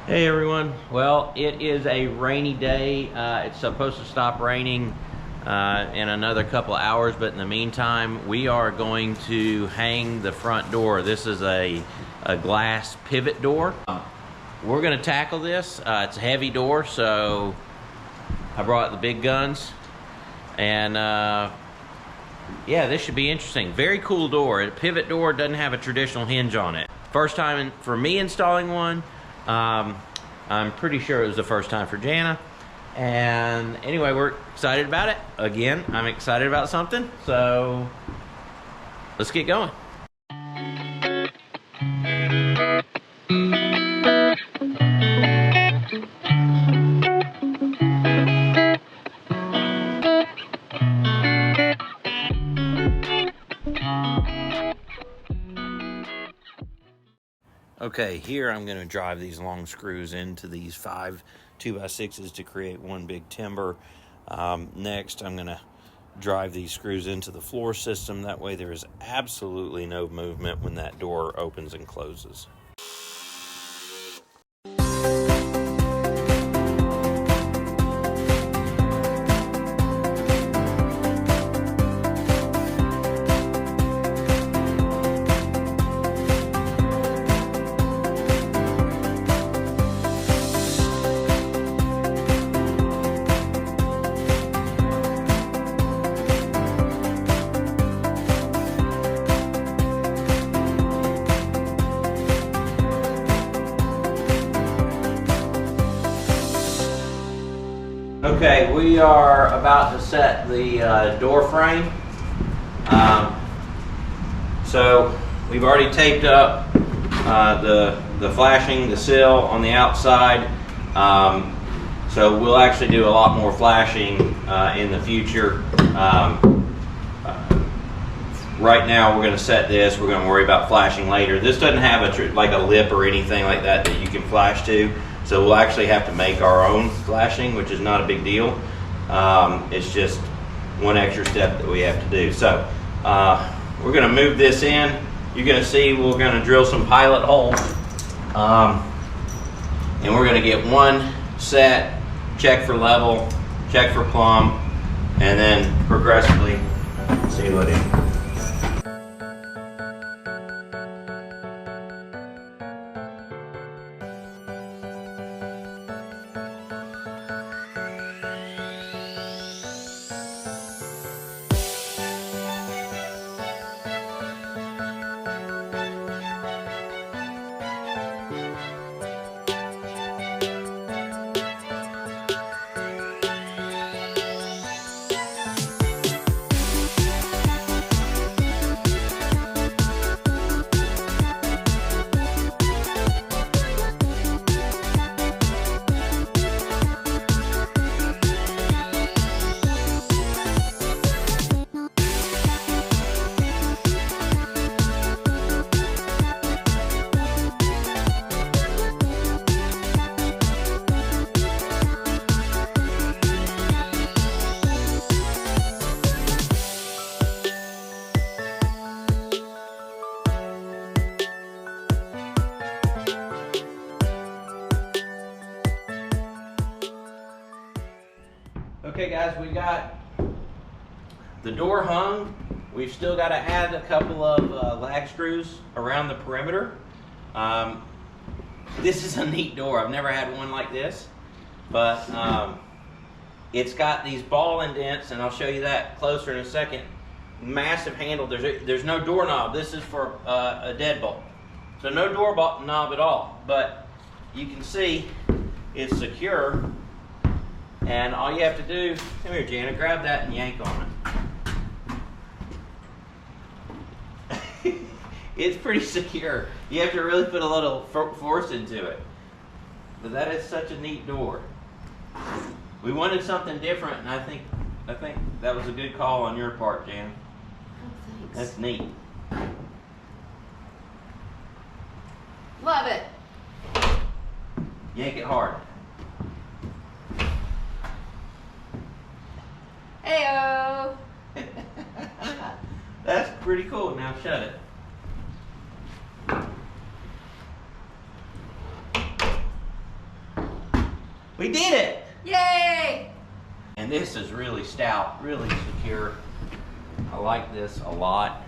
Hey everyone, well it is a rainy day. It's supposed to stop raining in another couple of hours, but in the meantime we are going to hang the front door. This is a glass pivot door. We're going to tackle this. It's a heavy door, so I brought the big guns, and yeah, this should be interesting. Very cool door. A pivot door, doesn't have a traditional hinge on it. First time for me installing one. I'm pretty sure it was the first time for Jana. And anyway, we're excited about it. Again, I'm excited about something. So let's get going. Okay, here I'm going to drive these long screws into these 5 2x6s to create one big timber. Next, I'm going to drive these screws into the floor system. That way there is absolutely no movement when that door opens and closes. Okay, we are about to set the door frame. So we've already taped up the flashing, the sill on the outside. So we'll actually do a lot more flashing in the future. Right now we're going to set this. We're going to worry about flashing later. This doesn't have like a lip or anything like that that you can flash to. So we'll actually have to make our own flashing, which is not a big deal. It's just one extra step that we have to do. So we're going to move this in. You're going to see we're going to drill some pilot holes. And we're going to get one set, check for level, check for plumb, and then progressively seal it in. Okay guys, we got the door hung. We've still got to add a couple of lag screws around the perimeter. This is a neat door. I've never had one like this, but it's got these ball indents, and I'll show you that closer in a second. Massive handle. There's no doorknob. This is for a deadbolt. So no doorknob at all, but you can see it's secure. And all you have to do, come here Jana, grab that and yank on it. It's pretty secure. You have to really put a little force into it. But that is such a neat door. We wanted something different, and I think that was a good call on your part, Jana. Oh, thanks. That's neat. Love it. Yank it hard. Heyo. That's pretty cool. Now shut it. We did it! Yay! And this is really stout, really secure. I like this a lot.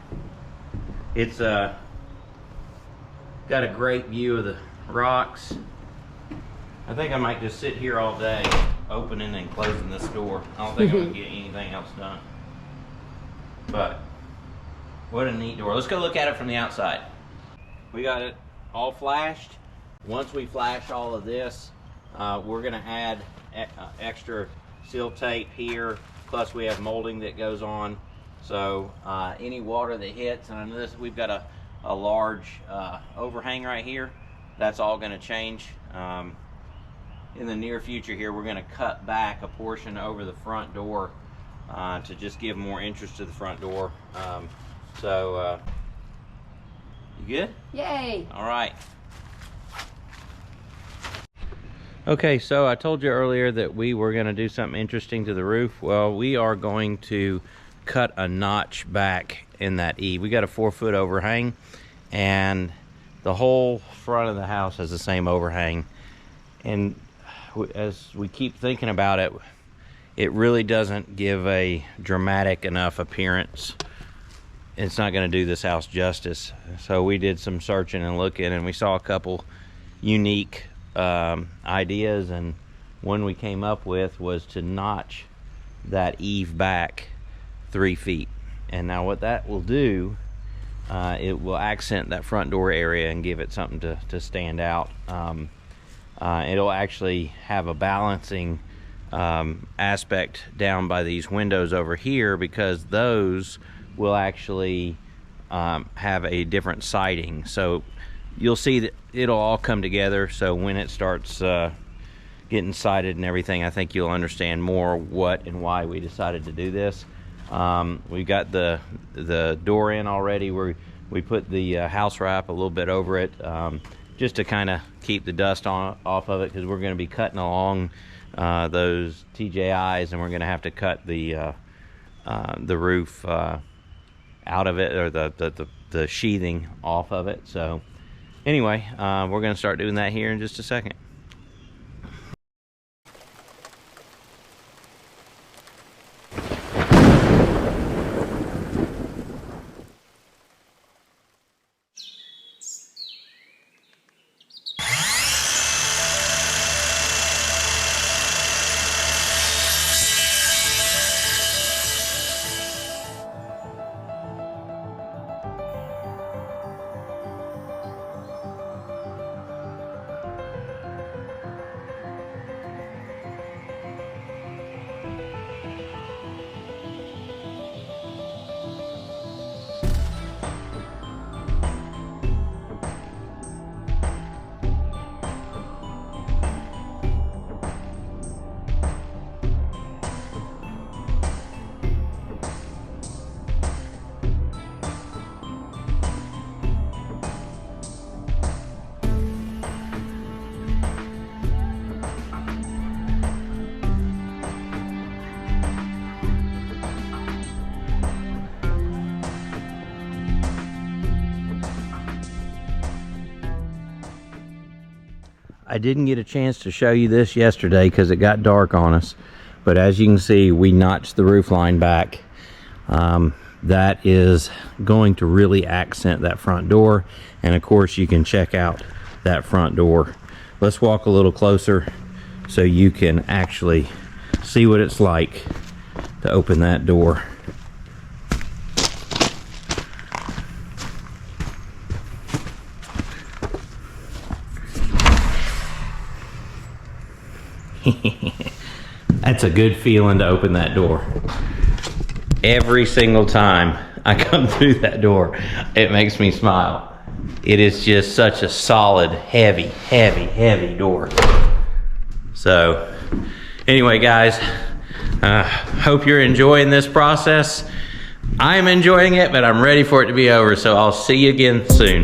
It's got a great view of the rocks. I think I might just sit here all day opening and closing this door. I don't think I'm gonna get anything else done. But what a neat door. Let's go look at it from the outside. We got it all flashed. Once we flash all of this, we're gonna add extra seal tape here. Plus we have molding that goes on. So any water that hits, and I know this, we've got a large overhang right here. That's all gonna change. In the near future here, we're gonna cut back a portion over the front door to just give more interest to the front door. You good? Yay! All right. Okay, so I told you earlier that we were gonna do something interesting to the roof. Well, we are going to cut a notch back in that eave. We got a 4-foot overhang, and the whole front of the house has the same overhang. And as we keep thinking about it, it really doesn't give a dramatic enough appearance. It's not going to do this house justice. So we did some searching and looking, and we saw a couple unique ideas, and one we came up with was to notch that eave back 3 feet. And now what that will do, it will accent that front door area and give it something to stand out. It'll actually have a balancing aspect down by these windows over here, because those will actually have a different siding. So you'll see that it'll all come together. So when it starts getting sided and everything, I think you'll understand more what and why we decided to do this. We got the door in already, where we put the house wrap a little bit over it, just to kind of keep the dust off of it, because we're going to be cutting along those TJIs, and we're going to have to cut the roof out of it, or the sheathing off of it. So anyway, we're going to start doing that here in just a second. I didn't get a chance to show you this yesterday because it got dark on us, but as you can see, we notched the roof line back. That is going to really accent that front door, and of course you can check out that front door. Let's walk a little closer so you can actually see what it's like to open that door. That's a good feeling to open that door. Every single time I come through that door, it makes me smile. It is just such a solid, heavy door. So anyway, guys, hope you're enjoying this process. I'm enjoying it, but I'm ready for it to be over, so I'll see you again soon.